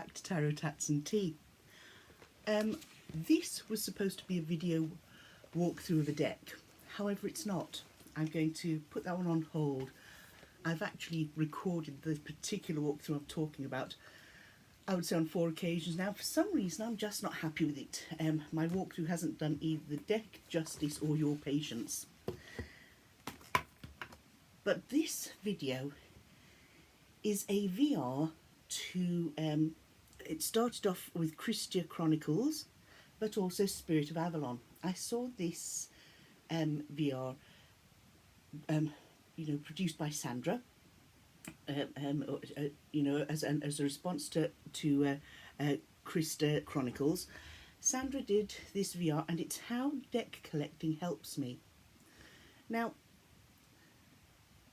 back to Tarot Tats and Tea. This was supposed to be a video walkthrough of a deck, however it's not. I'm going to put that one on hold. I've actually recorded the particular walkthrough I'm talking about, I would say on 4 occasions now. For some reason I'm just not happy with it. My walkthrough hasn't done either the deck justice or your patience. But this video is a VR to, it started off with Chronicles, but also Spirit of Avalon. I saw this VR, produced by Sandra, as a response to Chronicles. Sandra did this VR, and it's how deck collecting helps me. Now,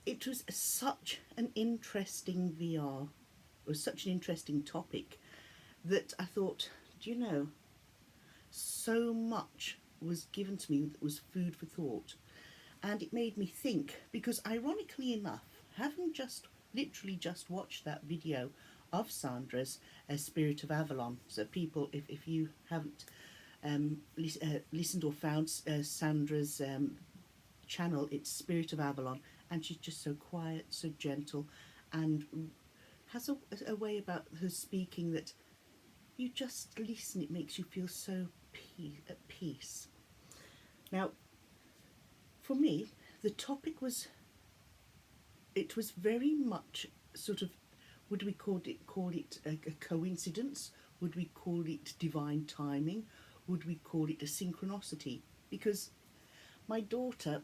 it was such an interesting VR, or such an interesting topic, that I thought, do you know, so much was given to me that was food for thought. And it made me think, because ironically enough, having literally just watched that video of Sandra's Spirit of Avalon, so people, if you haven't listened or found Sandra's channel, it's Spirit of Avalon, and she's just so quiet, so gentle, and has a way about her speaking that you just listen, it makes you feel so at peace. Now, for me, the topic was very much sort of, would we call it a coincidence? Would we call it divine timing? Would we call it a synchronicity? Because my daughter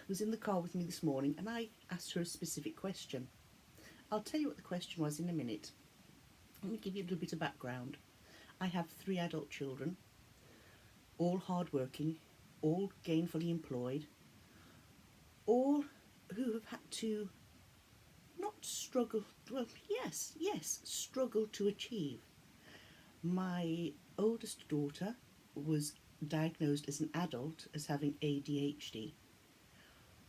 was in the car with me this morning, and I asked her a specific question. I'll tell you what the question was in a minute. Let me give you a little bit of background. I have 3 adult children, all hard-working, all gainfully employed, all who have had to not struggle, well, yes, struggle to achieve. My oldest daughter was diagnosed as an adult as having ADHD.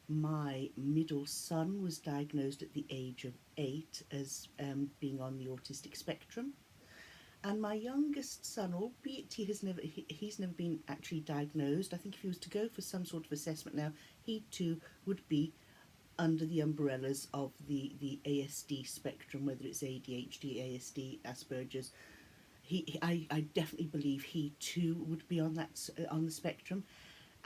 My middle son was diagnosed at the age of 8 as being on the autistic spectrum. And my youngest son, albeit he's never been actually diagnosed, I think if he was to go for some sort of assessment now, he too would be under the umbrellas of the ASD spectrum, whether it's ADHD, ASD, Asperger's. I definitely believe he too would be on the spectrum,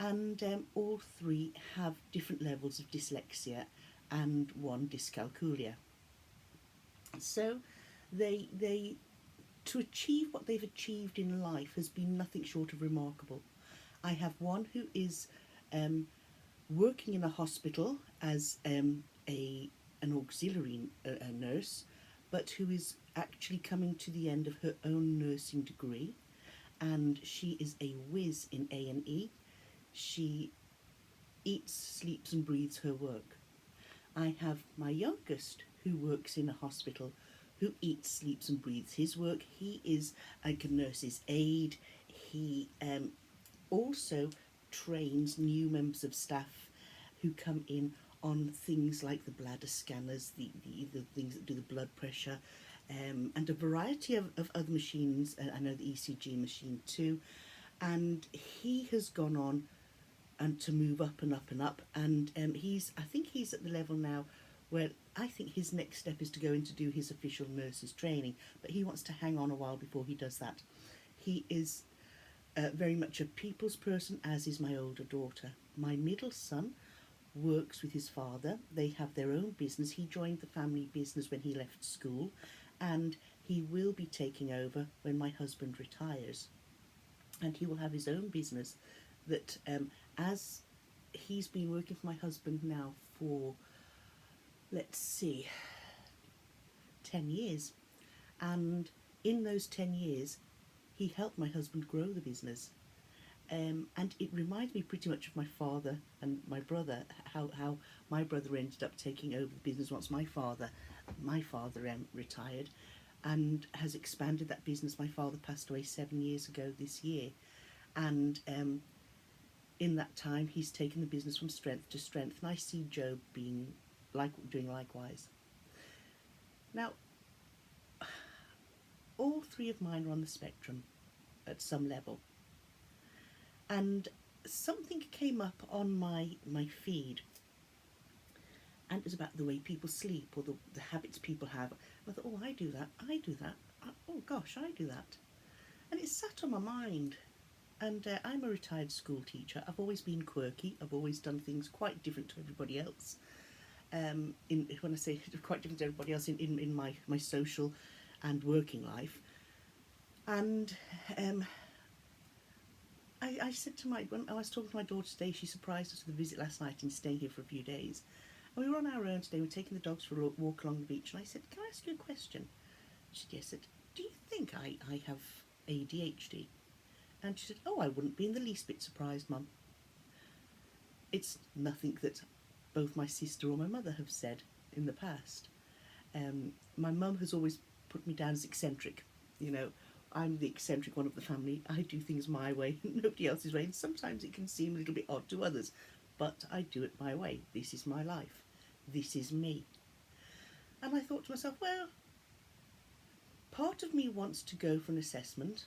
and all 3 have different levels of dyslexia and 1 dyscalculia. So they to achieve what they've achieved in life has been nothing short of remarkable. I have one who is working in a hospital as an auxiliary nurse, but who is actually coming to the end of her own nursing degree, and she is a whiz in A&E. She eats, sleeps and breathes her work. I have my youngest who works in a hospital, who eats, sleeps and breathes his work. He is a nurse's aide. He also trains new members of staff who come in on things like the bladder scanners, the things that do the blood pressure, and a variety of other machines. I know the ECG machine too. And he has gone on and to move up and up and up. And I think he's at the level now where I think his next step is to go in to do his official nurse's training, but he wants to hang on a while before he does that. He is very much a people's person, as is my older daughter. My middle son works with his father. They have their own business. He joined the family business when he left school, and he will be taking over when my husband retires. And he will have his own business that, as he's been working for my husband now for, let's see, 10 years. And in those 10 years, he helped my husband grow the business. And it reminds me pretty much of my father and my brother, how my brother ended up taking over the business once my father retired, and has expanded that business. My father passed away 7 years ago this year, and in that time he's taken the business from strength to strength, and I see Joe doing likewise. Now, all three of mine are on the spectrum at some level. And something came up on my feed, and it was about the way people sleep or the habits people have. I thought, oh, I do that, oh gosh, I do that. And it sat on my mind. And I'm a retired school teacher. I've always been quirky. I've always done things quite different to everybody else. When I say quite different to everybody else in my social and working life. And I said to when I was talking to my daughter today, she surprised us with a visit last night and staying here for a few days. And we were on our own today, we were taking the dogs for a walk along the beach, and I said, can I ask you a question? She said, yes. I said, do you think I have ADHD? And she said, oh, I wouldn't be in the least bit surprised, Mum. It's nothing that both my sister or my mother have said in the past. My mum has always put me down as eccentric. You know, I'm the eccentric one of the family. I do things my way, nobody else's way. And sometimes it can seem a little bit odd to others, but I do it my way. This is my life. This is me. And I thought to myself, well, part of me wants to go for an assessment,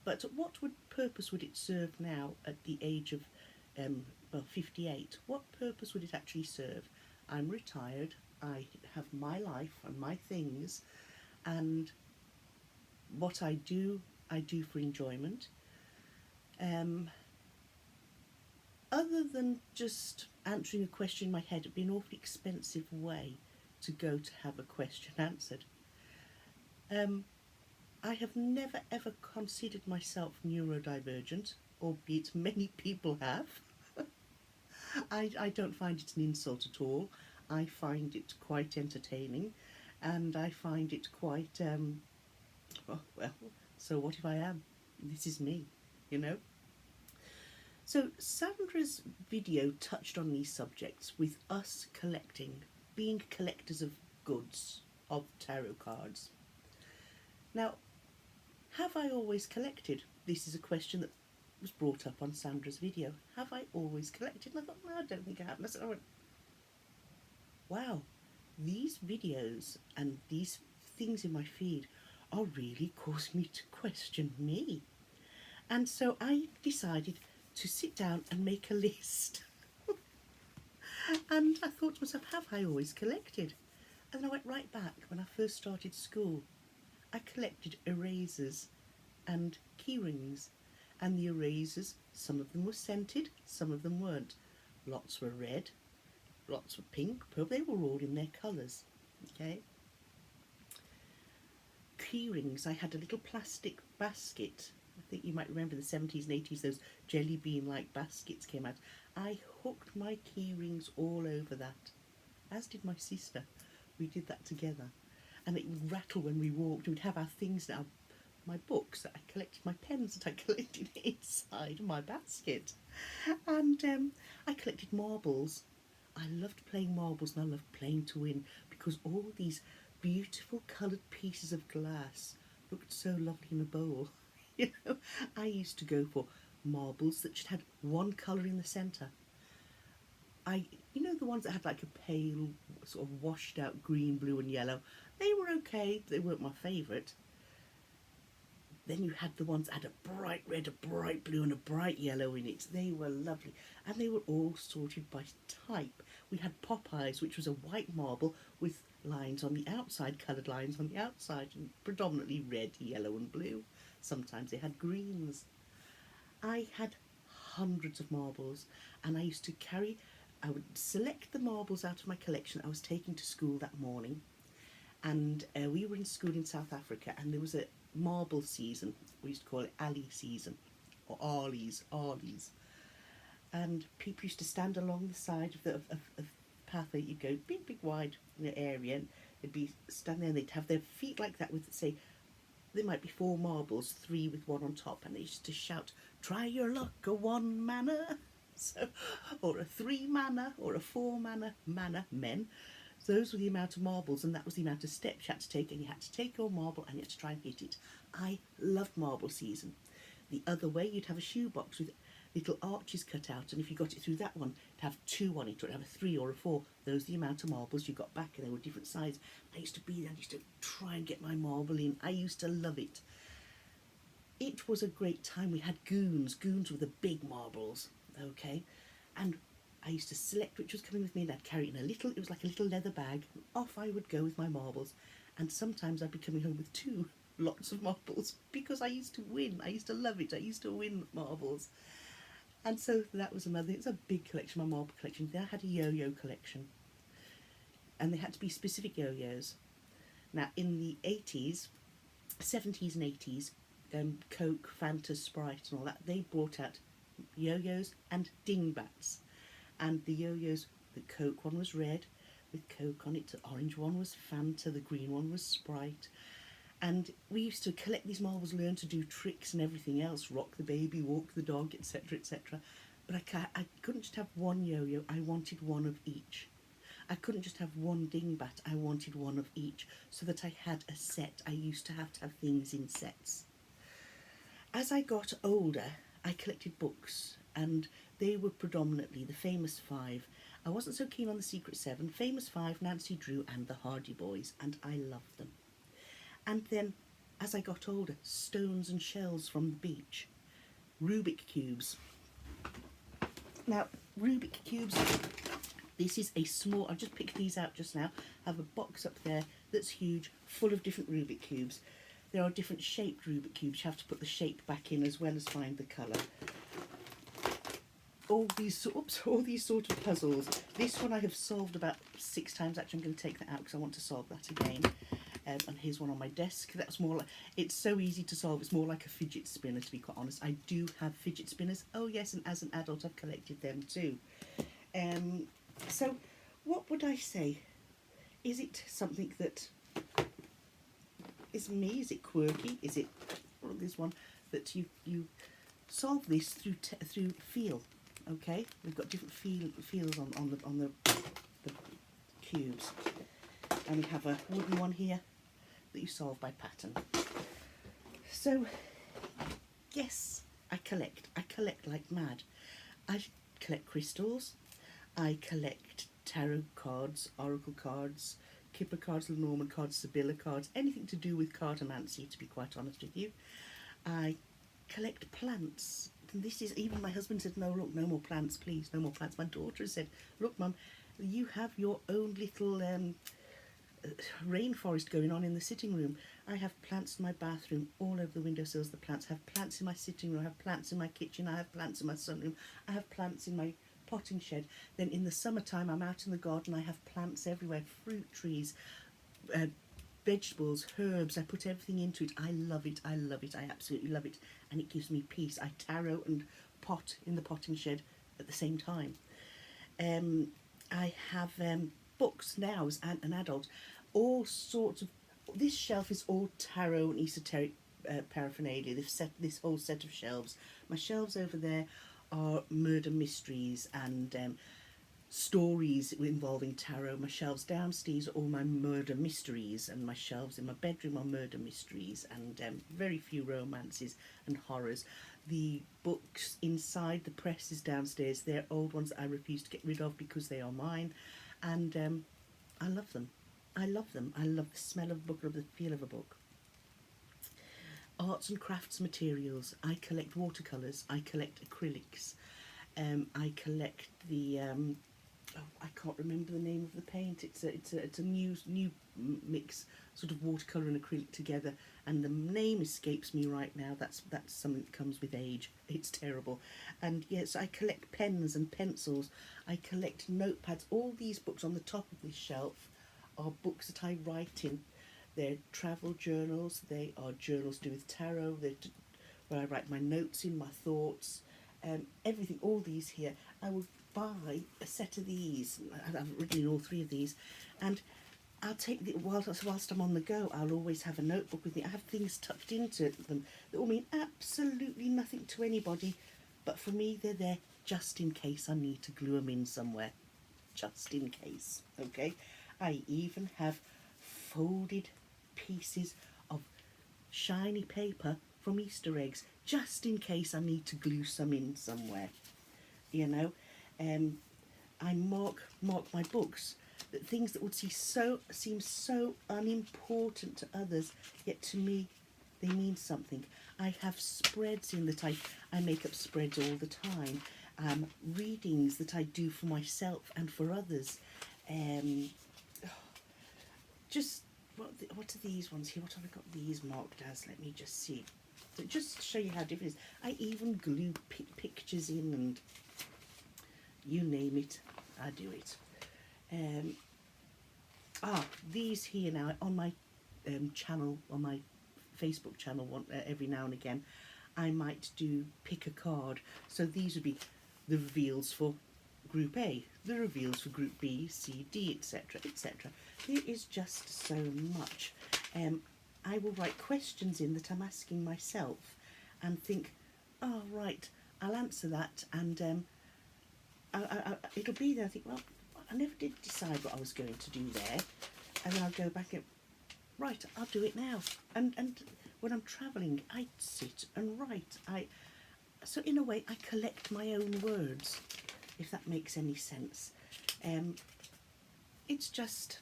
but what purpose would it serve now at the age of 58? What purpose would it actually serve? I'm retired, I have my life and my things, and what I do for enjoyment. Other than just answering a question in my head, it'd be an awfully expensive way to go to have a question answered. I have never ever considered myself neurodivergent, albeit many people have. I don't find it an insult at all. I find it quite entertaining, and I find it quite, well, so what if I am? This is me, you know? So Sandra's video touched on these subjects with us being collectors of goods, of tarot cards. Now, have I always collected? This is a question that was brought up on Sandra's video. Have I always collected? And I thought, no, I don't think I have. And I went, wow, these videos and these things in my feed are really causing me to question me. And so I decided to sit down and make a list. And I thought to myself, have I always collected? And then I went right back when I first started school. I collected erasers and key rings, and the erasers, some of them were scented, some of them weren't. Lots were red, lots were pink, purple, they were all in their colours, okay? Key rings, I had a little plastic basket. I think you might remember the 70s and 80s, those jelly bean-like baskets came out. I hooked my key rings all over that, as did my sister. We did that together. And it would rattle when we walked. We'd have our things now, my books that I collected, my pens that I collected inside my basket. And I collected marbles. I loved playing marbles, and I loved playing to win, because all these beautiful coloured pieces of glass looked so lovely in a bowl. You know, I used to go for marbles that just had one colour in the centre. You know, the ones that had like a pale, sort of washed out green, blue and yellow, they were okay, but they weren't my favourite. Then you had the ones that had a bright red, a bright blue and a bright yellow in it. They were lovely, and they were all sorted by type. We had Popeyes, which was a white marble with lines on the outside, coloured lines on the outside, and predominantly red, yellow and blue. Sometimes they had greens. I had hundreds of marbles, and I would select the marbles out of my collection I was taking to school that morning. And we were in school in South Africa, and there was a marble season. We used to call it alley season, or Arlies. And people used to stand along the side of the pathway. You'd go big wide area, and they'd be standing there, and they'd have their feet like that with, say, there might be 4 marbles, 3 with 1 on top, and they used to shout, try your luck, a 1 mana, so, or a 3 mana, or a 4 mana, men. So those were the amount of marbles, and that was the amount of steps you had to take, and you had to take your marble and you had to try and hit it. I loved marble season. The other way, you'd have a shoebox with little arches cut out, and if you got it through that one, it'd have 2 on it, or it'd have a 3 or a 4. Those are the amount of marbles you got back, and they were different sizes. I used to try and get my marble in. I used to love it. It was a great time. We had goons. Goons were the big marbles, okay? And I used to select which was coming with me, and I'd carry it in it was like a little leather bag. Off I would go with my marbles. And sometimes I'd be coming home with 2 lots of marbles, because I used to win. I used to love it. I used to win marbles. And so that was another, it's a big collection, my marble collection. Then I had a yo-yo collection. And they had to be specific yo-yos. Now, in the 80s, 70s and 80s, Coke, Fanta, Sprite and all that, they brought out yo-yos and dingbats. And the yo-yos, the Coke one was red with Coke on it, the orange one was Fanta, the green one was Sprite. And we used to collect these marbles, learn to do tricks and everything else, rock the baby, walk the dog, etc., etc. But I couldn't just have one yo-yo, I wanted one of each. I couldn't just have one dingbat, I wanted one of each, so that I had a set. I used to have things in sets. As I got older, I collected books, and they were predominantly the Famous Five. I wasn't so keen on the Secret Seven. Famous Five, Nancy Drew and the Hardy Boys, and I loved them. And then, as I got older, stones and shells from the beach. Rubik cubes. Now, Rubik cubes, this is a small, I've just picked these out just now. I have a box up there that's huge, full of different Rubik cubes. There are different shaped Rubik cubes. You have to put the shape back in as well as find the colour. All these sort of puzzles. This one I have solved about 6 times. Actually, I'm going to take that out because I want to solve that again. And here's one on my desk. That's more like, it's so easy to solve. It's more like a fidget spinner, to be quite honest. I do have fidget spinners. Oh yes, and as an adult I've collected them too. So what would I say? Is it something that is me? Is it quirky? Is it this one that you solve this through feel? Okay, we've got different feels on the cubes, and we have a wooden one here that you solve by pattern. So yes, I collect like mad. I collect crystals, I collect tarot cards, oracle cards, Kipper cards, Lenormand cards, Sibylla cards, anything to do with cartomancy, to be quite honest with you. I collect plants. And this is, even my husband said, no, look, no more plants, please, no more plants. My daughter said, look, Mum, you have your own little rainforest going on in the sitting room. I have plants in my bathroom, all over the windowsills, the plants. I have plants in my sitting room, I have plants in my kitchen, I have plants in my sunroom, I have plants in my potting shed. Then in the summertime, I'm out in the garden, I have plants everywhere, fruit trees, vegetables, herbs. I put everything into it. I love it, I absolutely love it, and it gives me peace. I tarot and pot in the potting shed at the same time. I have books now as an adult, all sorts of, this shelf is all tarot and esoteric paraphernalia, this whole set of shelves. My shelves over there are murder mysteries and stories involving tarot. My shelves downstairs are all my murder mysteries, and my shelves in my bedroom are murder mysteries and very few romances and horrors. The books inside the presses downstairs, they're old ones that I refuse to get rid of because they are mine, and I love them. I love them. I love the smell of a book, or the feel of a book. Arts and crafts materials. I collect watercolours. I collect acrylics. I collect the I can't remember the name of the paint. It's a new mix, sort of watercolour and acrylic together, and the name escapes me right now. That's something that comes with age. It's terrible. And yes, I collect pens and pencils. I collect notepads. All these books on the top of this shelf are books that I write in. They're travel journals. They are journals to do with tarot. They're where I write my notes in, my thoughts, everything. All these here, I will buy a set of these. I've written in all 3 of these, and I'll take the whilst I'm on the go. I'll always have a notebook with me. I have things tucked into them that will mean absolutely nothing to anybody, but for me they're there just in case I need to glue them in somewhere, just in case. Okay, I even have folded pieces of shiny paper from Easter eggs, just in case I need to glue some in somewhere, you know. I mark my books, that things that would seem so unimportant to others, yet to me they mean something. I have spreads in that I make up spreads all the time. Readings that I do for myself and for others. Just what are these ones here? What have I got these marked as? Let me just see. So just to show you how different it is. I even glue pictures in, and you name it, I do it. These here now on my channel, on my Facebook channel, every now and again, I might do pick a card. So these would be the reveals for Group A, the reveals for Group B, C, D, etc., etc. There is just so much. I will write questions in that I'm asking myself, and think, oh right, I'll answer that, and it'll be there. I think, well, I never did decide what I was going to do there, and then I'll go back and, right, I'll do it now. And when I'm travelling, I sit and write. So in a way, I collect my own words, if that makes any sense. It's just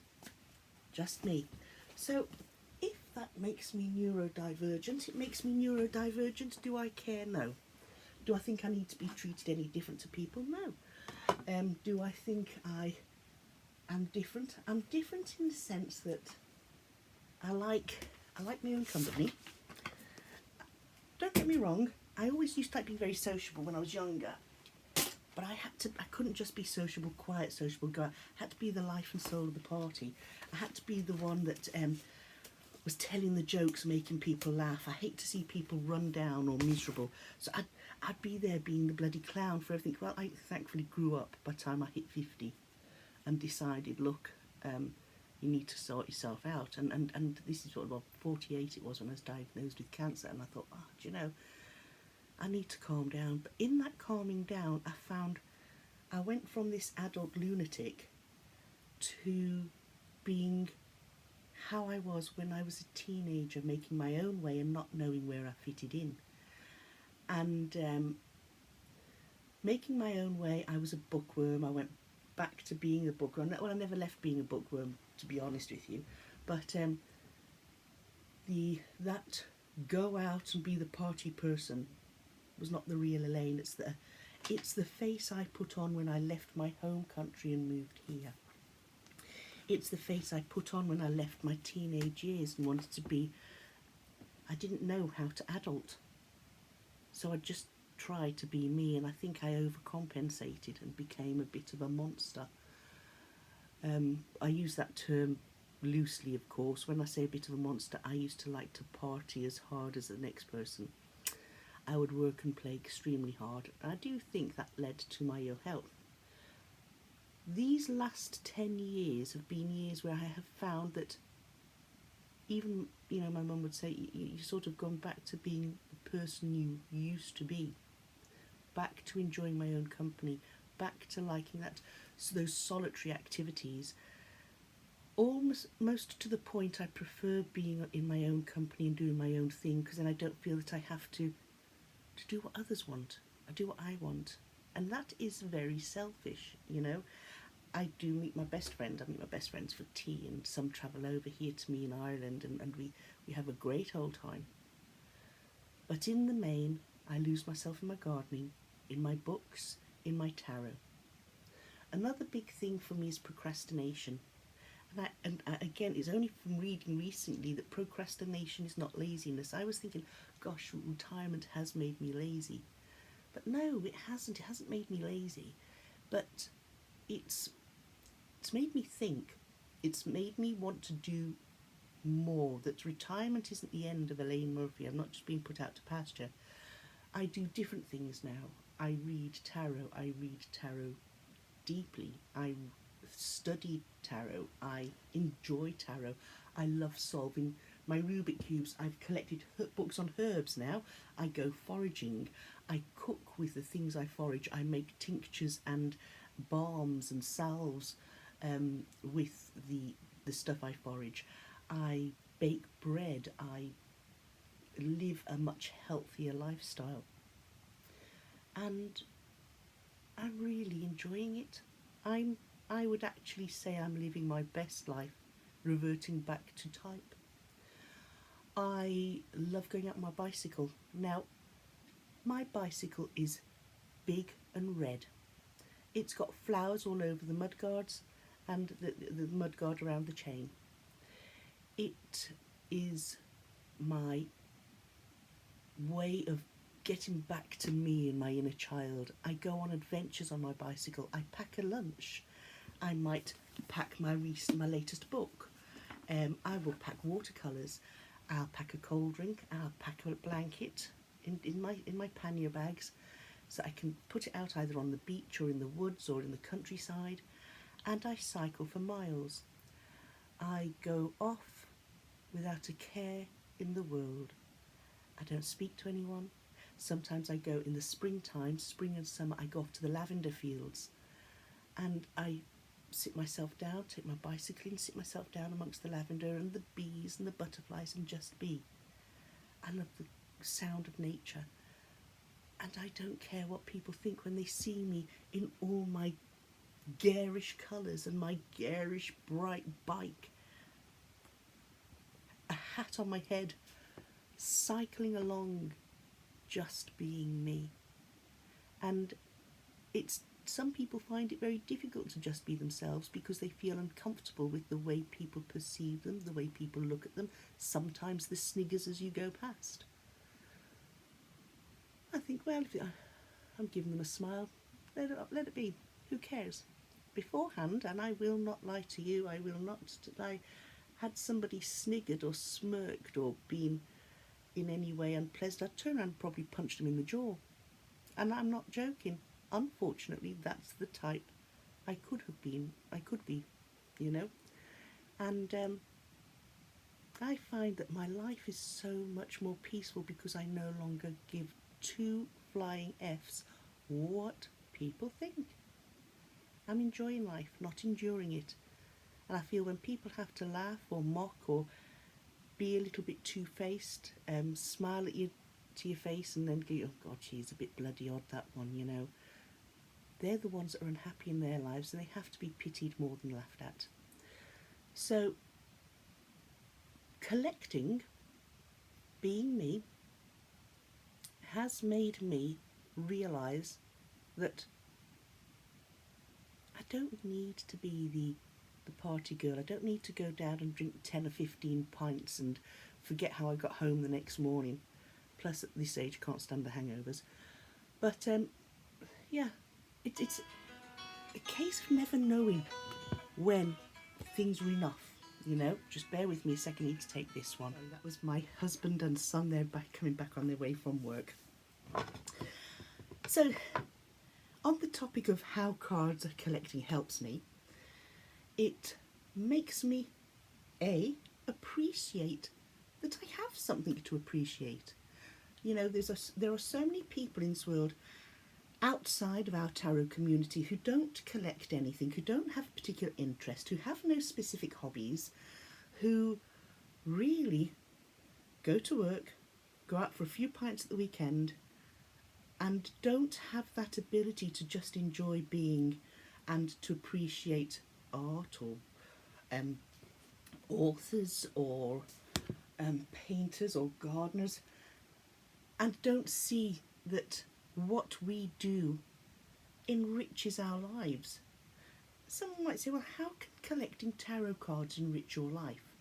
me. So if that makes me neurodivergent, it makes me neurodivergent. Do I care? No. Do I think I need to be treated any different to people? No. Do I think I am different? I'm different in the sense that I like my own company. Don't get me wrong, I always used to like being very sociable when I was younger, but I couldn't just be sociable, quiet, sociable guy. I had to be the life and soul of the party. I had to be the one that was telling the jokes, making people laugh. I hate to see people run down or miserable, so I'd be there being the bloody clown for everything. Well, I thankfully grew up by the time I hit 50 and decided, look, you need to sort yourself out. And this is what, well, 48 it was when I was diagnosed with cancer, and I thought, oh, do you know, I need to calm down. But in that calming down, I went from this adult lunatic to being how I was when I was a teenager, making my own way and not knowing where I fitted in. And making my own way, I was a bookworm. I went back to being a bookworm. Well, I never left being a bookworm, to be honest with you. But that go out and be the party person was not the real Elaine. It's the face I put on when I left my home country and moved here. It's the face I put on when I left my teenage years and wanted to be. I didn't know how to adult, so I just tried to be me, and I think I overcompensated and became a bit of a monster. I use that term loosely, of course. When I say a bit of a monster, I used to like to party as hard as the next person. I would work and play extremely hard. I do think that led to my ill health. These last 10 years have been years where I have found that even, my mum would say, you sort of gone back to being the person you used to be, back to enjoying my own company, back to liking those solitary activities, almost to the point I prefer being in my own company and doing my own thing, because then I don't feel that I have to do what others want. I do what I want, and that is very selfish, I do meet my best friend. I meet my best friends for tea, and some travel over here to me in Ireland, and we have a great old time. But in the main, I lose myself in my gardening, in my books, in my tarot. Another big thing for me is procrastination. And again, it's only from reading recently that procrastination is not laziness. I was thinking, gosh, retirement has made me lazy. But no, it hasn't. It hasn't made me lazy. But it's made me think. It's made me want to do more. That retirement isn't the end of Elaine Murphy. I'm not just being put out to pasture. I do different things now. I read tarot. I read tarot deeply. I study tarot. I enjoy tarot. I love solving my Rubik cubes. I've collected books on herbs now. I go foraging. I cook with the things I forage. I make tinctures and balms and salves with the stuff I forage. I bake bread. I live a much healthier lifestyle. And I'm really enjoying it. I would actually say I'm living my best life, reverting back to type. I love going out on my bicycle. Now, my bicycle is big and red. It's got flowers all over the mudguards and the mudguard around the chain. It is my way of getting back to me and my inner child. I go on adventures on my bicycle. I pack a lunch. I might pack my latest book. I will pack watercolours. I'll pack a cold drink. I'll pack a blanket in my pannier bags, so I can put it out either on the beach or in the woods or in the countryside. And I cycle for miles. I go off without a care in the world. I don't speak to anyone. Sometimes I go in the springtime, spring and summer, I go off to the lavender fields and I sit myself down, take my bicycle and sit myself down amongst the lavender and the bees and the butterflies and just be. I love the sound of nature, and I don't care what people think when they see me in all my garish colours and my garish bright bike, a hat on my head, cycling along, just being me. And it's some people find it very difficult to just be themselves because they feel uncomfortable with the way people perceive them, the way people look at them, sometimes the sniggers as you go past. I think, well, if I'm giving them a smile, let it be. Who cares? Beforehand, and I will not lie to you, I will not lie, had somebody sniggered or smirked or been in any way unpleasant, I'd turn around and probably punch them in the jaw. And I'm not joking. Unfortunately, that's the type I could be, you know. And I find that my life is so much more peaceful because I no longer give two flying Fs what people think. I'm enjoying life, not enduring it. And I feel when people have to laugh or mock or be a little bit two-faced, smile at you to your face and then go, oh God, she's a bit bloody odd, that one, you know. They're the ones that are unhappy in their lives and they have to be pitied more than laughed at. So, collecting, being me, has made me realise that I don't need to be the party girl. I don't need to go down and drink 10 or 15 pints and forget how I got home the next morning. Plus, at this age, I can't stand the hangovers. But, yeah, it's a case of never knowing when things are enough, you know. Just bear with me a second, I need to take this one. That was my husband and son. They're coming back on their way from work. So, on the topic of how cards collecting helps me, it makes me, appreciate that I have something to appreciate. You know, there are so many people in this world outside of our tarot community who don't collect anything, who don't have a particular interest, who have no specific hobbies, who really go to work, go out for a few pints at the weekend, and don't have that ability to just enjoy being and to appreciate art or authors or painters or gardeners, and don't see that what we do enriches our lives. Someone might say, well, how can collecting tarot cards enrich your life?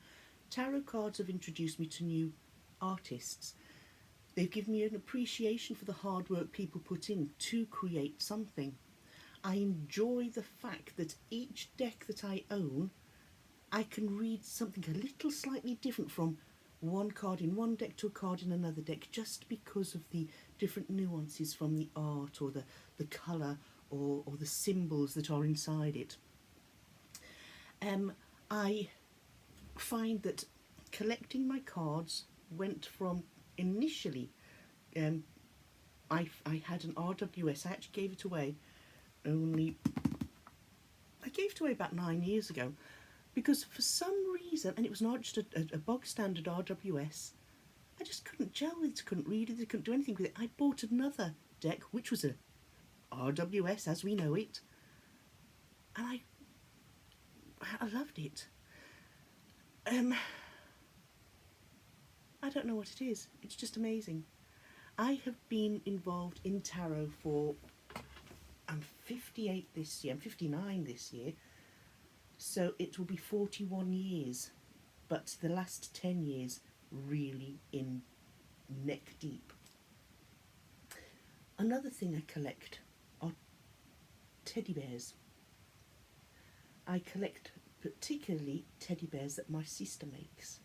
Tarot cards have introduced me to new artists. They've given me an appreciation for the hard work people put in to create something. I enjoy the fact that each deck that I own, I can read something a little slightly different from one card in one deck to a card in another deck, just because of the different nuances from the art or the colour or the symbols that are inside it. I find that collecting my cards went from initially, I had an RWS. I actually gave it away about 9 years ago, because for some reason, and it was not just a bog standard RWS, I just couldn't gel with it, couldn't read it, I couldn't do anything with it. I bought another deck, which was a RWS as we know it, and I loved it. I don't know what it is. It's just amazing. I have been involved in tarot for, I'm 58 this year, I'm 59 this year, so it will be 41 years, but the last 10 years really in neck deep. Another thing I collect are teddy bears. I collect particularly teddy bears that my sister makes.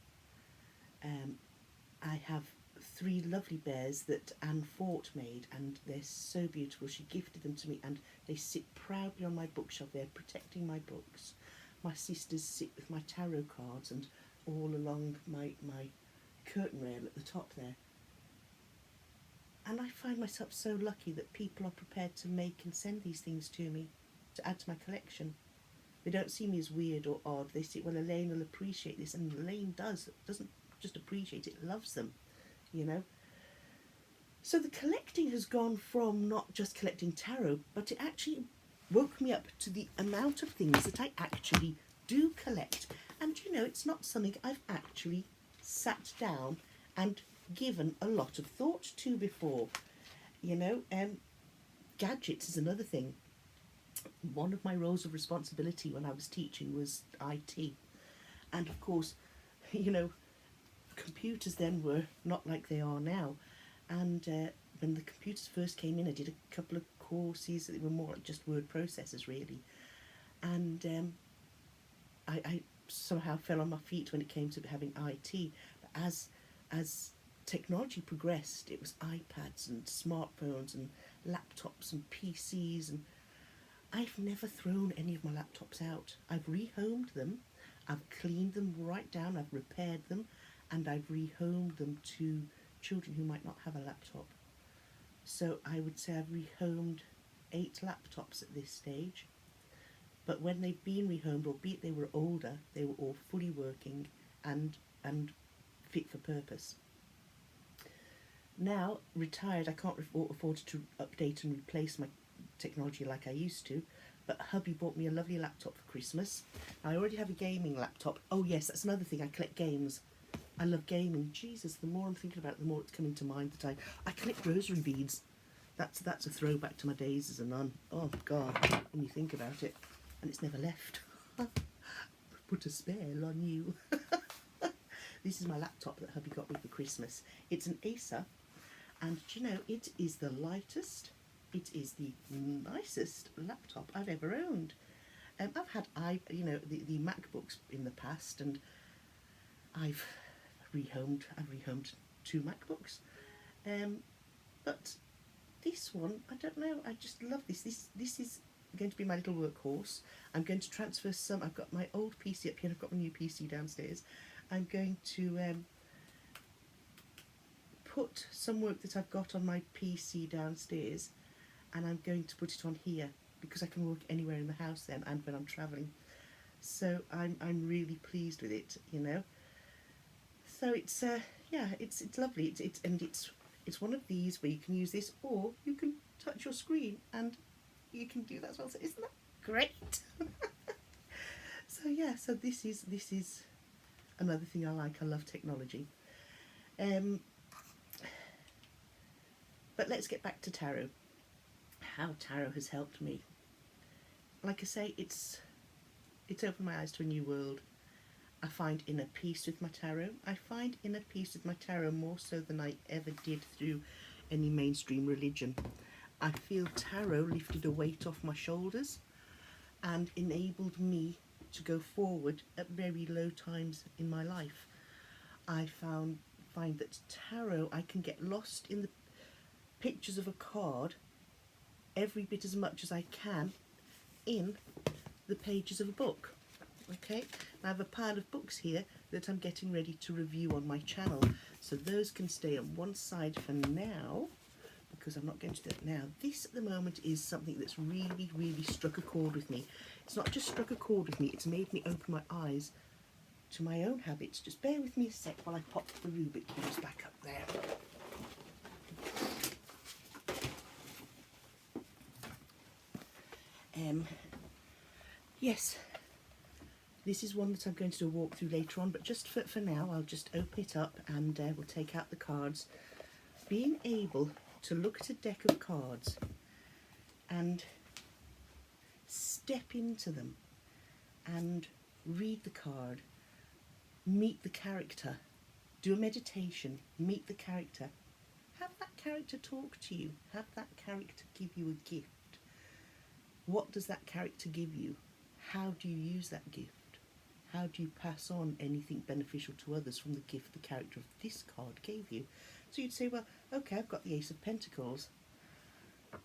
I have 3 lovely bears that Anne Fort made, and they're so beautiful. She gifted them to me, and they sit proudly on my bookshelf. They're protecting my books. My sisters sit with my tarot cards and all along my curtain rail at the top there. And I find myself so lucky that people are prepared to make and send these things to me to add to my collection. They don't see me as weird or odd. They say, well, Elaine will appreciate this, and Elaine doesn't just appreciate it, loves them, you know. So the collecting has gone from not just collecting tarot, but it actually woke me up to the amount of things that I actually do collect. And, you know, it's not something I've actually sat down and given a lot of thought to before. You know, gadgets is another thing. One of my roles of responsibility when I was teaching was IT. And of course, you know, computers then were not like they are now. And when the computers first came in, I did a couple of courses that were more like just word processors, really. And I somehow fell on my feet when it came to having IT. But as technology progressed, it was iPads and smartphones and laptops and PCs, and I've never thrown any of my laptops out. I've rehomed them, I've cleaned them right down, I've repaired them, and I've rehomed them to children who might not have a laptop. So I would say I've rehomed 8 laptops at this stage. But when they've been rehomed, albeit they were older, they were all fully working and fit for purpose. Now, retired, I can't afford to update and replace my technology like I used to, but hubby bought me a lovely laptop for Christmas. I already have a gaming laptop. Oh yes, that's another thing, I collect games. I love gaming. Jesus, the more I'm thinking about it, the more it's coming to mind that I collect rosary beads. That's a throwback to my days as a nun. Oh God, when you think about it. And it's never left. Put a spell on you. This is my laptop that hubby got me for Christmas. It's an Acer, and do you know, it is the lightest, it is the nicest laptop I've ever owned. I've had the MacBooks in the past, and I've rehomed 2 MacBooks, but this one, I don't know, I just love this. This is going to be my little workhorse. I'm going to transfer some. I've got my old PC up here, I've got my new PC downstairs. I'm going to put some work that I've got on my PC downstairs, and I'm going to put it on here because I can work anywhere in the house then, and when I'm travelling. So I'm really pleased with it, you know. So it's it's lovely. It's one of these where you can use this, or you can touch your screen and you can do that as well. So isn't that great? So yeah, so this is another thing I like. I love technology. But let's get back to tarot. How tarot has helped me. Like I say, it's opened my eyes to a new world. I find inner peace with my tarot. I find inner peace with my tarot more so than I ever did through any mainstream religion. I feel tarot lifted a weight off my shoulders and enabled me to go forward at very low times in my life. I find that tarot, I can get lost in the pictures of a card every bit as much as I can in the pages of a book. Okay, I have a pile of books here that I'm getting ready to review on my channel, so those can stay on one side for now, because I'm not going to do it now. This at the moment is something that's really, really struck a chord with me. It's not just struck a chord with me, it's made me open my eyes to my own habits. Just bear with me a sec while I pop the Rubik cubes back up there. Yes, this is one that I'm going to do a walk through later on, but just for now I'll just open it up and we'll take out the cards. Being able to look at a deck of cards and step into them and read the card, meet the character, do a meditation, meet the character, have that character talk to you, have that character give you a gift. What does that character give you? How do you use that gift? How do you pass on anything beneficial to others from the gift the character of this card gave you? So you'd say, well, okay, I've got the Ace of Pentacles.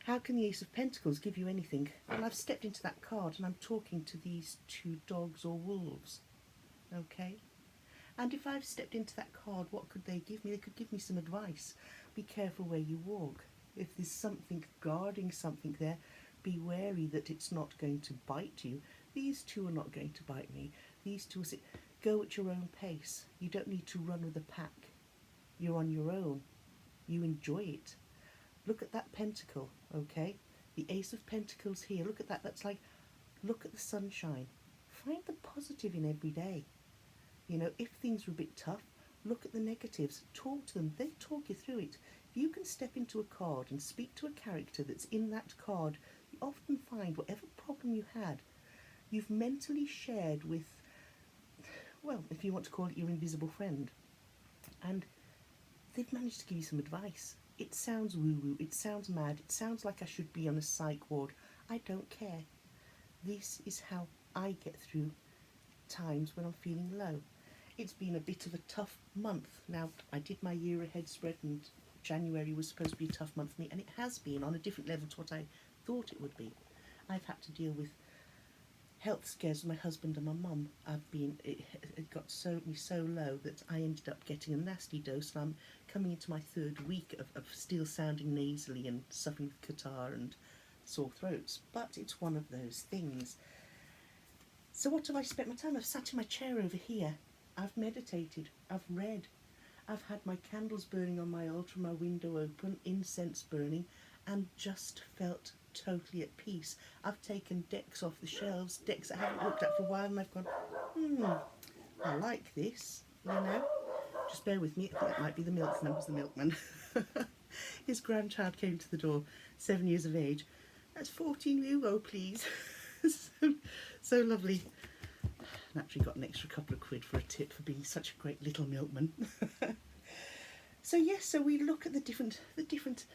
How can the Ace of Pentacles give you anything? Well, I've stepped into that card and I'm talking to these two dogs or wolves, okay? And if I've stepped into that card, what could they give me? They could give me some advice. Be careful where you walk. If there's something guarding something there, be wary that it's not going to bite you. These two are not going to bite me. These two will say, go at your own pace. You don't need to run with a pack. You're on your own. You enjoy it. Look at that pentacle, okay? The Ace of Pentacles here. Look at that. That's like, look at the sunshine. Find the positive in every day. You know, if things are a bit tough, look at the negatives. Talk to them. They talk you through it. If you can step into a card and speak to a character that's in that card, you often find whatever problem you had, you've mentally shared with, well, if you want to call it your invisible friend. And they've managed to give you some advice. It sounds woo-woo, it sounds mad, it sounds like I should be on a psych ward. I don't care. This is how I get through times when I'm feeling low. It's been a bit of a tough month. Now, I did my year ahead spread and January was supposed to be a tough month for me, and it has been on a different level to what I thought it would be. I've had to deal with health scares with my husband and my mum. It got so low that I ended up getting a nasty dose, and I'm coming into my third week of still sounding nasally and suffering with catarrh and sore throats. But it's one of those things. So what have I spent my time? I've sat in my chair over here. I've meditated. I've read. I've had my candles burning on my altar, my window open, incense burning, and just felt totally at peace. I've taken decks off the shelves, decks I haven't looked at for a while, and I've gone, I like this, you know. Just bear with me, I think that might be the milkman. It was the milkman. His grandchild came to the door, 7 years of age. That's 14 euro, please. so lovely. I actually got an extra couple of quid for a tip for being such a great little milkman. So yes, so we look at the different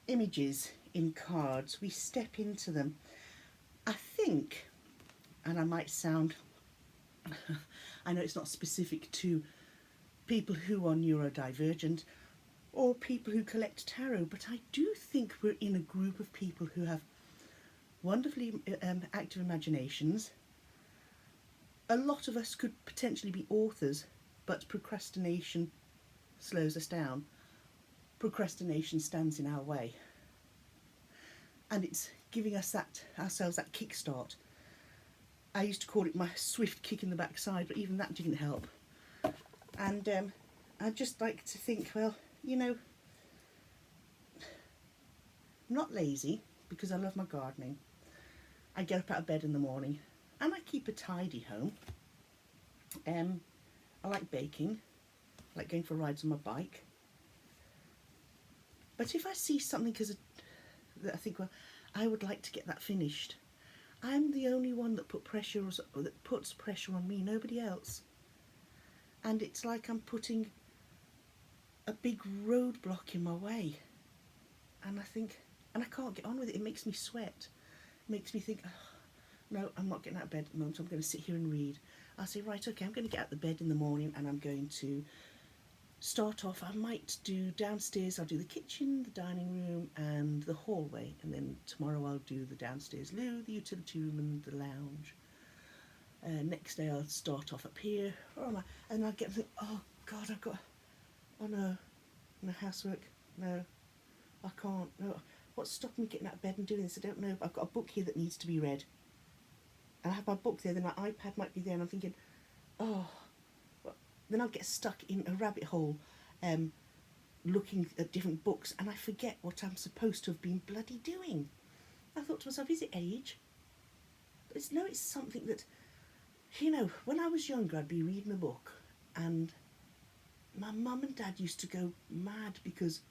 images in cards. We step into them. I think, and I might sound, I know it's not specific to people who are neurodivergent or people who collect tarot, but I do think we're in a group of people who have wonderfully active imaginations. A lot of us could potentially be authors, but procrastination slows us down. Procrastination stands in our way. And it's giving us ourselves that kickstart. I used to call it my swift kick in the backside, but even that didn't help. And I'd just like to think, well, you know, I'm not lazy because I love my gardening. I get up out of bed in the morning and I keep a tidy home. I like baking. I like going for rides on my bike. But if I see something that I think, well, I would like to get that finished, I'm the only one that puts pressure on me, nobody else. And it's like I'm putting a big roadblock in my way. And I think, and I can't get on with it. It makes me sweat. It makes me think, oh, no, I'm not getting out of bed at the moment. I'm going to sit here and read. I'll say, right, okay, I'm going to get out of bed in the morning and I'm going to start off. I might do downstairs. I'll do the kitchen, the dining room and the hallway. And then tomorrow I'll do the downstairs loo, the utility room and the lounge. Next day I'll start off up here. And I'll get to think, oh God, no, housework, no, I can't, no. What's stopping me getting out of bed and doing this? I don't know. I've got a book here that needs to be read. And I have my book there, then my iPad might be there, and I'm thinking, oh, then I'll get stuck in a rabbit hole, looking at different books, and I forget what I'm supposed to have been bloody doing. I thought to myself, is it age? But it's something that, when I was younger, I'd be reading a book, and my mum and dad used to go mad because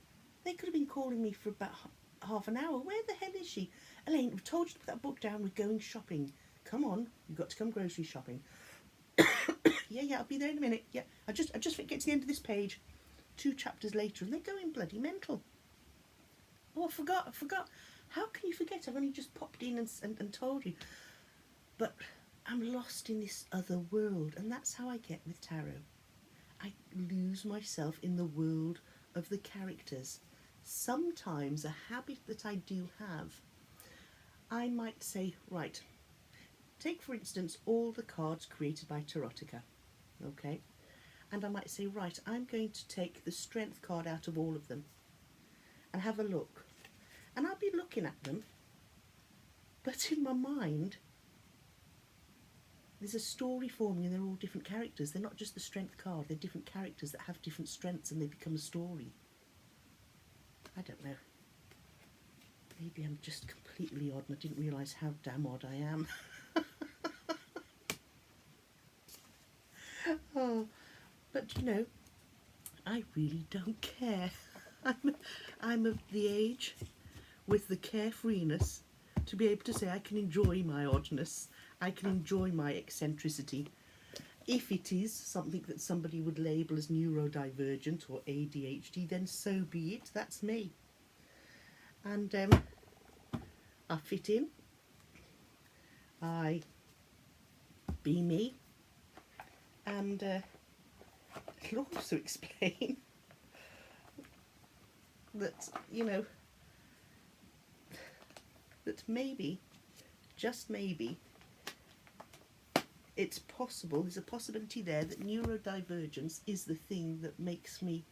they could have been calling me for about half an hour. Where the hell is she? Elaine, we've told you to put that book down. We're going shopping. Come on, you've got to come grocery shopping. Yeah, I'll be there in a minute. Yeah, I just get to the end of this page. 2 chapters later, and they're going bloody mental. Oh, I forgot. How can you forget? I've only just popped in and told you. But I'm lost in this other world, and that's how I get with tarot. I lose myself in the world of the characters. Sometimes a habit that I do have, I might say, right, take for instance all the cards created by Tarotica, okay? And I might say, right, I'm going to take the strength card out of all of them and have a look. And I'll be looking at them, but in my mind, there's a story forming and they're all different characters. They're not just the strength card, they're different characters that have different strengths and they become a story. I don't know. Maybe I'm just completely odd and I didn't realise how damn odd I am. Oh, but I really don't care. I'm of the age with the carefreeness to be able to say I can enjoy my oddness, I can enjoy my eccentricity. If it is something that somebody would label as neurodivergent or ADHD, then so be it, that's me. And I fit in, I be me, and it'll also explain that, that maybe, just maybe, it's possible, there's a possibility there that neurodivergence is the thing that makes me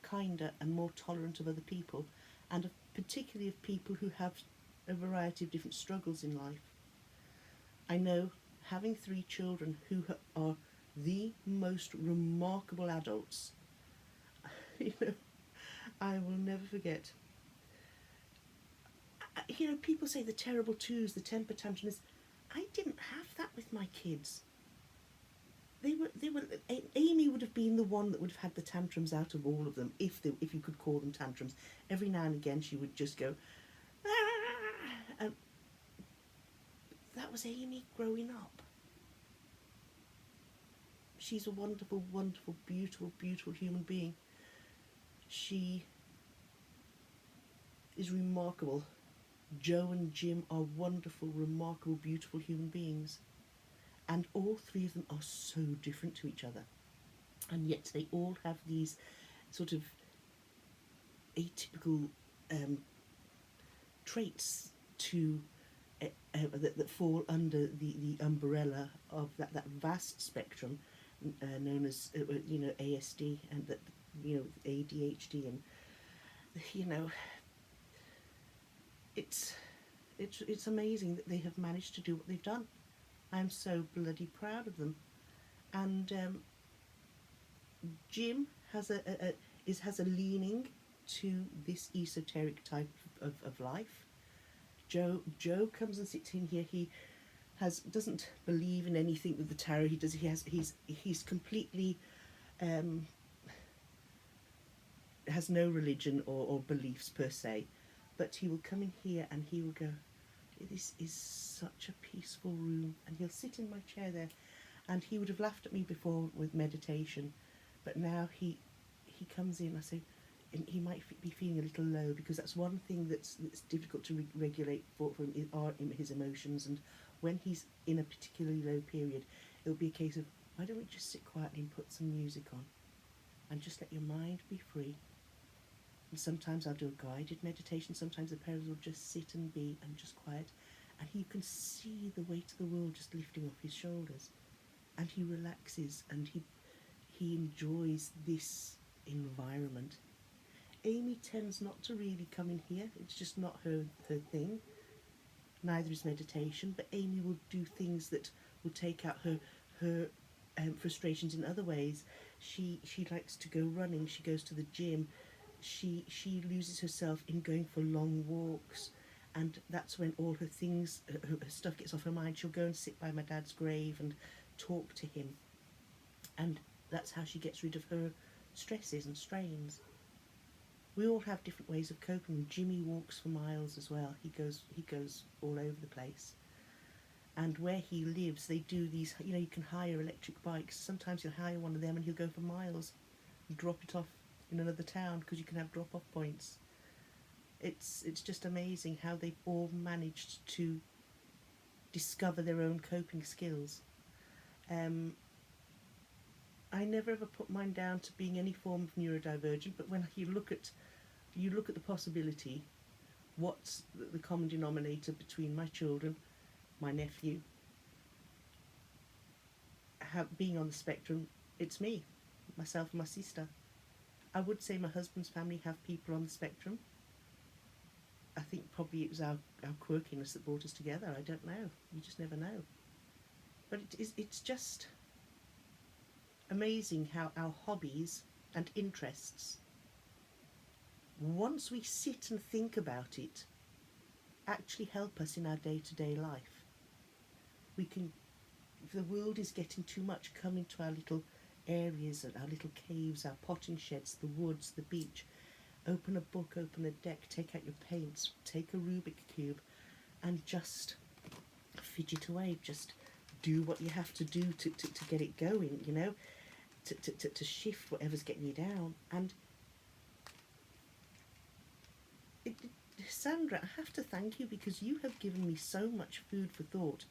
kinder and more tolerant of other people, and particularly of people who have a variety of different struggles in life. I know, having 3 children who are the most remarkable adults, I will never forget. People say the terrible twos, the temper tantrums. I didn't have that with my kids. Amy would have been the one that would have had the tantrums out of all of them, if you could call them tantrums. Every now and again she would just go, ah! That was Amy growing up. She's a wonderful, wonderful, beautiful, beautiful human being. She is remarkable. Joe and Jim are wonderful, remarkable, beautiful human beings. And all 3 of them are so different to each other. And yet they all have these sort of atypical traits to that fall under the umbrella of that vast spectrum known as ASD and that ADHD, and it's amazing that they have managed to do what they've done. I'm so bloody proud of them. And Jim has a leaning to this esoteric type of life. Joe comes and sits in here. He doesn't believe in anything with the tarot. He's completely has no religion or beliefs per se, but he will come in here and he will go, this is such a peaceful room, and he'll sit in my chair there, and he would have laughed at me before with meditation, but now he comes in. I say, and he might be feeling a little low, because that's one thing that's difficult to regulate for him are his emotions, and when he's in a particularly low period, it'll be a case of, why don't we just sit quietly and put some music on and just let your mind be free. And sometimes I'll do a guided meditation, sometimes the parents will just sit and be and just quiet, and you can see the weight of the world just lifting off his shoulders, and he relaxes and he enjoys this environment. Amy tends not to really come in here, it's just not her thing. Neither is meditation, but Amy will do things that will take out her frustrations in other ways. She likes to go running. She goes to the gym. She loses herself in going for long walks, and that's when all her things, her stuff gets off her mind. She'll go and sit by my dad's grave and talk to him, and that's how she gets rid of her stresses and strains. We all have different ways of coping. Jimmy walks for miles as well. He goes all over the place. And where he lives, they do these, you can hire electric bikes. Sometimes you'll hire one of them and he'll go for miles and drop it off in another town, because you can have drop-off points. It's just amazing how they've all managed to discover their own coping skills. I never ever put mine down to being any form of neurodivergent, but when you look at the possibility, what's the common denominator between my children, my nephew, being on the spectrum, it's me, myself and my sister. I would say my husband's family have people on the spectrum. I think probably it was our quirkiness that brought us together. I don't know. You just never know. But it's just amazing how our hobbies and interests, once we sit and think about it, actually help us in our day-to-day life. We can, if the world is getting too much, come into our little areas, our little caves, our potting sheds, the woods, the beach, open a book, open a deck, take out your paints, take a Rubik cube and just fidget away, just do what you have to do to get it going, to shift whatever's getting you down. And Sandra, I have to thank you, because you have given me so much food for thought,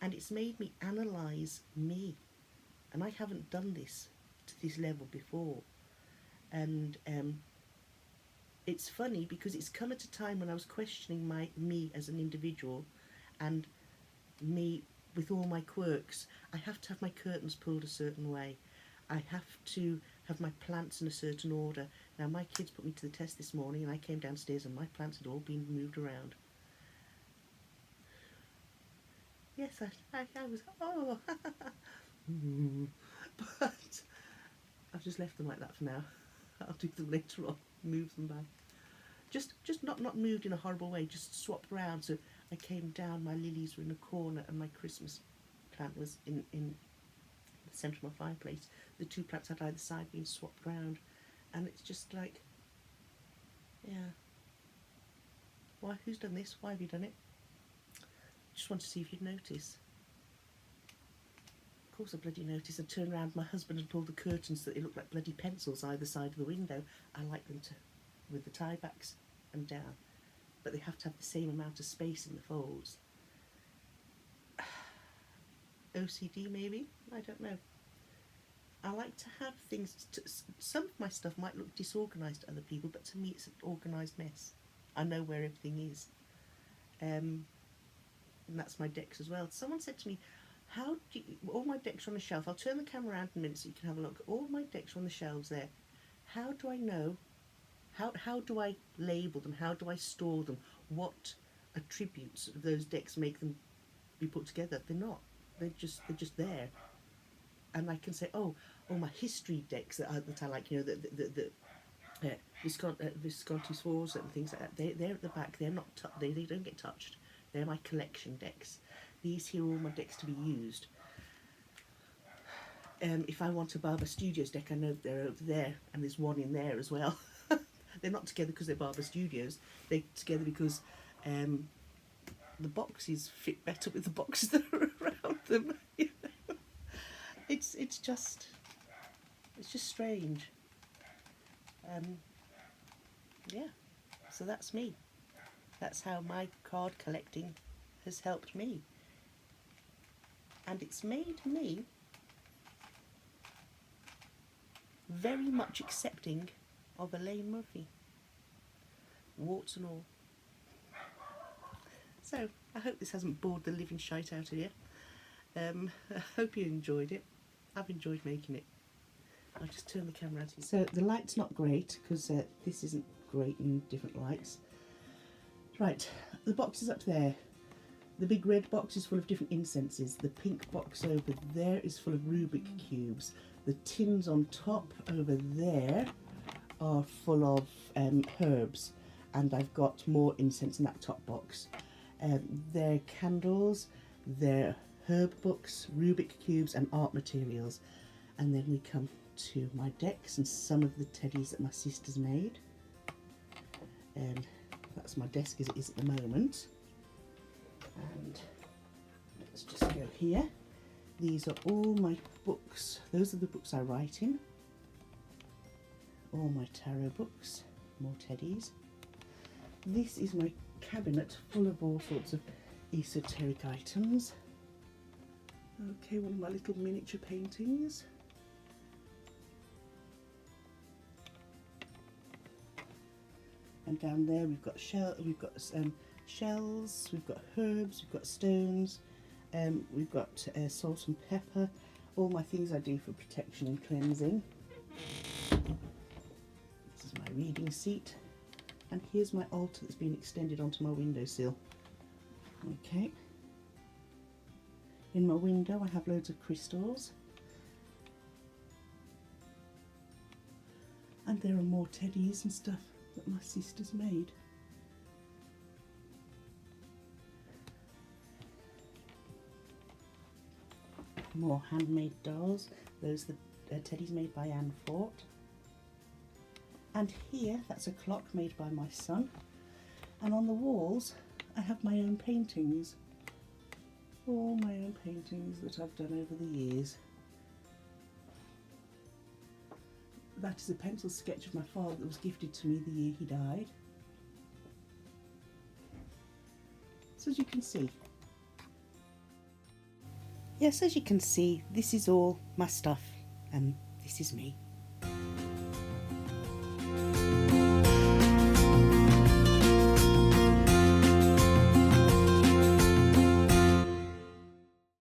and it's made me analyse me. And I haven't done this to this level before. And it's funny, because it's come at a time when I was questioning me as an individual, and me with all my quirks. I have to have my curtains pulled a certain way. I have to have my plants in a certain order. Now, my kids put me to the test this morning, and I came downstairs and my plants had all been moved around. Yes, I was, oh, but I've just left them like that for now. I'll do them later on, move them back. Just not moved in a horrible way, just swapped around. So I came down, my lilies were in a corner, and my Christmas plant was in the centre of my fireplace. The two plants had either side being swapped round, and it's just like, yeah. Why? Who's done this? Why have you done it? Just want to see if you'd notice. Of course I bloody noticed. I turned around, my husband had pulled the curtains so that they looked like bloody pencils either side of the window. I like them to, with the tie backs and down, but they have to have the same amount of space in the folds. OCD maybe? I don't know. I like to have things, some of my stuff might look disorganised to other people, but to me it's an organised mess. I know where everything is. And that's my decks as well. Someone said to me, how do you, all my decks are on the shelf. I'll turn the camera around in a minute so you can have a look. All my decks are on the shelves there. How do I know? How do I label them? How do I store them? What attributes of those decks make them be put together? They're not. They're just there. And I can say, oh, my history decks that I like, the Visconti Swords and things like that. They're at the back. They're not. They don't get touched. They're my collection decks. These here are all my decks to be used. If I want a Barber Studios deck, I know they're over there, and there's one in there as well. They're not together because they're Barber Studios. They're together because the boxes fit better with the boxes that are around them. It's just strange. Yeah. So that's me. That's how my card collecting has helped me. And it's made me very much accepting of Elaine Murphy, warts and all. So I hope this hasn't bored the living shite out of you. I hope you enjoyed it. I've enjoyed making it. I'll just turn the camera to you. So the light's not great because this isn't great in different lights. Right, the box is up there. The big red box is full of different incenses. The pink box over there is full of Rubik cubes. The tins on top over there are full of herbs, and I've got more incense in that top box. They're candles, they're herb books, Rubik cubes and art materials. And then we come to my decks and some of the teddies that my sister's made. That's my desk as it is at the moment. And let's just go here. These are all my books. Those are the books I write in. All my tarot books, more teddies. This is my cabinet full of all sorts of esoteric items. Okay, one of my little miniature paintings. And down there we've got shells, we've got herbs, we've got stones, we've got salt and pepper, all my things I do for protection and cleansing. This is my reading seat, and here's my altar that's been extended onto my windowsill. Okay. In my window I have loads of crystals, and there are more teddies and stuff that my sister's made. More handmade dolls. Those are the teddies made by Anne Fort. And here, that's a clock made by my son. And on the walls, I have my own paintings. All my own paintings that I've done over the years. That is a pencil sketch of my father that was gifted to me the year he died. So as you can see, yes, as you can see, this is all my stuff, and this is me.